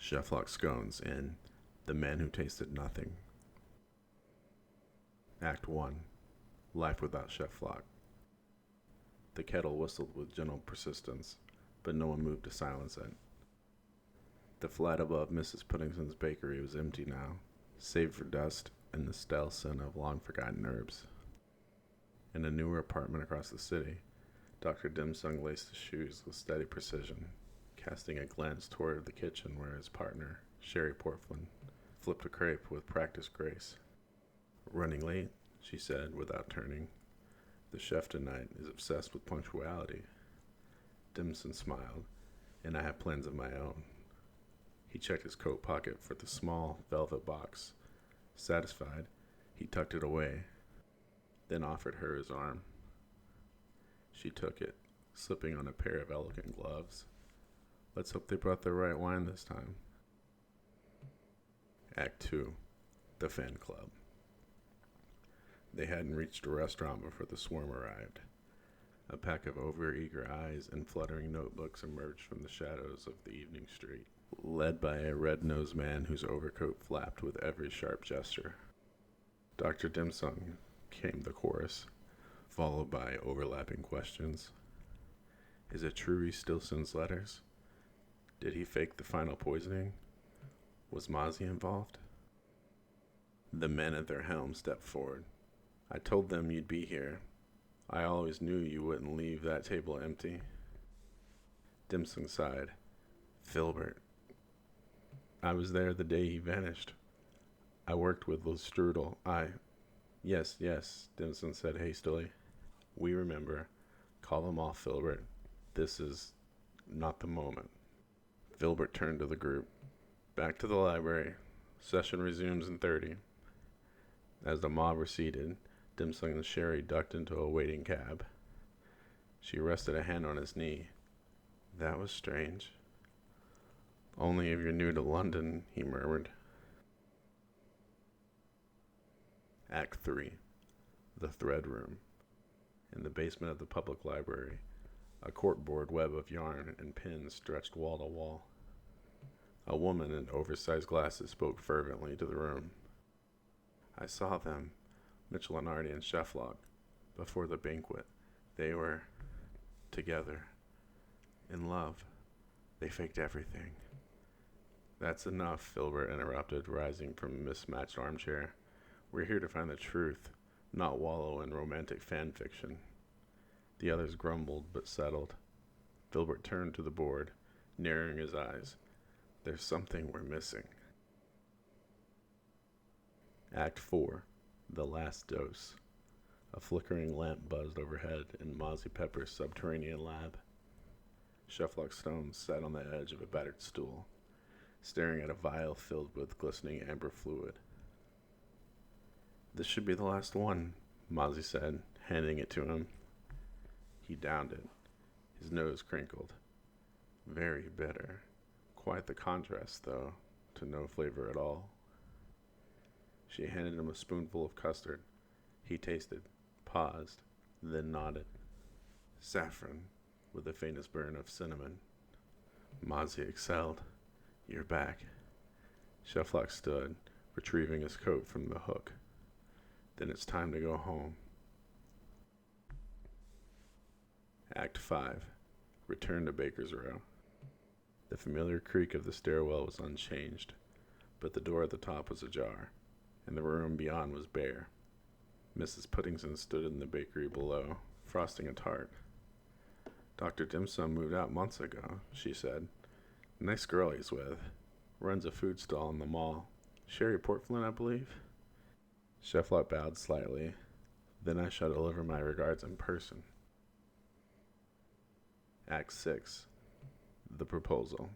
Chef Lock Scones in The Man Who Tasted Nothing. Act 1. Life without Chef Lock. The kettle whistled with gentle persistence, but no one moved to silence it. The flat above Mrs. Puddington's bakery was empty now, save for dust and the stale scent of long-forgotten herbs. In a newer apartment across the city, Dr. Dim Sung laced his shoes with steady precision, casting a glance toward the kitchen where his partner, Sherry Portland, flipped a crepe with practiced grace. "Running late," she said without turning. "The chef tonight is obsessed with punctuality." Dim Sung smiled, "And I have plans of my own." He checked his coat pocket for the small velvet box. Satisfied, he tucked it away, then offered her his arm. She took it, slipping on a pair of elegant gloves. Let's hope they brought the right wine this time. Act 2. The Fan Club. They hadn't reached a restaurant before the swarm arrived. A pack of overeager eyes and fluttering notebooks emerged from the shadows of the evening street, led by a red-nosed man whose overcoat flapped with every sharp gesture. "Dr. Dim Sung," came the chorus, followed by overlapping questions. "Is it true he still sends letters? Did he fake the final poisoning? Was Mozzie involved?" The men at their helm stepped forward. "I told them you'd be here. I always knew you wouldn't leave that table empty." Dim Sung sighed. "Filbert. I was there the day he vanished. I worked with Strudel. Yes, Dim Sung said hastily. "We remember. Call them off, Filbert. This is not the moment." Filbert turned to the group. "Back to the library. Session resumes in 30. As the mob receded, Dim Sung and Sherry ducked into a waiting cab. She rested a hand on his knee. "That was strange." "Only if you're new to London," he murmured. Act 3. The Thread Room. In the basement of the public library, a corkboard web of yarn and pins stretched wall to wall. A woman in oversized glasses spoke fervently to the room. "I saw them, Mitchell and Artie and Chef Lock, before the banquet. They were together, in love. They faked everything." "That's enough," Filbert interrupted, rising from a mismatched armchair. "We're here to find the truth, not wallow in romantic fan fiction." The others grumbled but settled. Filbert turned to the board, narrowing his eyes. "There's something we're missing." Act 4. The Last Dose. A flickering lamp buzzed overhead in Mozzie Pepper's subterranean lab. Chef Lock Stone sat on the edge of a battered stool, staring at a vial filled with glistening amber fluid. "This should be the last one," Mozzie said, handing it to him. He downed it. His nose crinkled. Very bitter. Quite the contrast, though, to no flavor at all. She handed him a spoonful of custard. He tasted, paused, then nodded. "Saffron, with the faintest burn of cinnamon." Mozzie excelled. "You're back." Chef Lock stood, retrieving his coat from the hook. "Then it's time to go home." Act 5. Return to Baker's Row. The familiar creak of the stairwell was unchanged, but the door at the top was ajar, and the room beyond was bare. Mrs. Puddington stood in the bakery below, frosting a tart. "Dr. Dim Sum moved out months ago," she said. "Nice girl he's with. Runs a food stall in the mall. Sherry Portland, I believe." Chef Lock bowed slightly. "Then I shall deliver my regards in person." Act 6. The Proposal.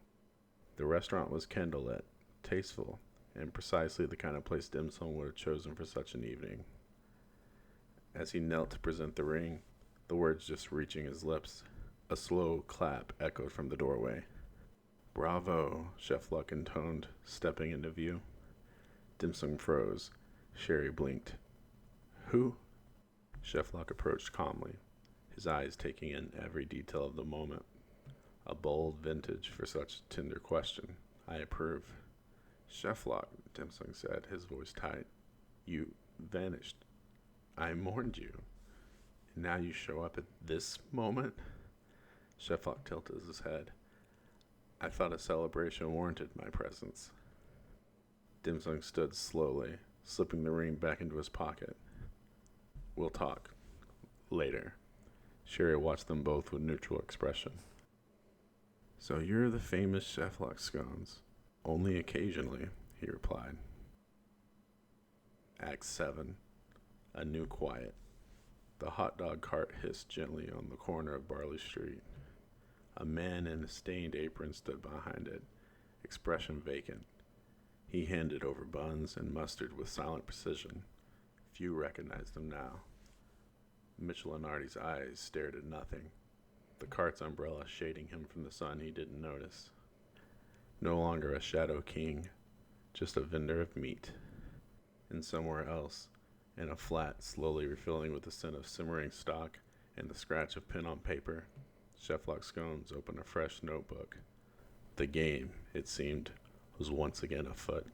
The restaurant was candlelit, tasteful, and precisely the kind of place Dim Sum would have chosen for such an evening. As he knelt to present the ring, the words just reaching his lips, a slow clap echoed from the doorway. "Bravo," Chef Lock intoned, stepping into view. Dim Sum froze. Sherry blinked. "Who?" Chef Lock approached calmly, his eyes taking in every detail of the moment. A bold vintage for such a tender question. I approve. Cheflock, Dim Sum said, his voice tight. You vanished. I mourned you. And now you show up at this moment? Cheflock tilted his head. I thought a celebration warranted my presence. Dim Sum stood slowly, slipping the ring back into his pocket. We'll talk. Later. Sherry watched them both with neutral expression. So you're the famous Cheflock Scones. Only occasionally, he replied. Act 7. A new quiet. The hot dog cart hissed gently on the corner of Barley Street. A man in a stained apron stood behind it, expression vacant. He handed over buns and mustard with silent precision. Few recognized him now. Mitchell Lenardi's eyes stared at nothing, the cart's umbrella shading him from the sun he didn't notice. No longer a shadow king, just a vendor of meat. And somewhere else, in a flat slowly refilling with the scent of simmering stock and the scratch of pen on paper, Cheflock Scones opened a fresh notebook. The game, it seemed, was once again afoot.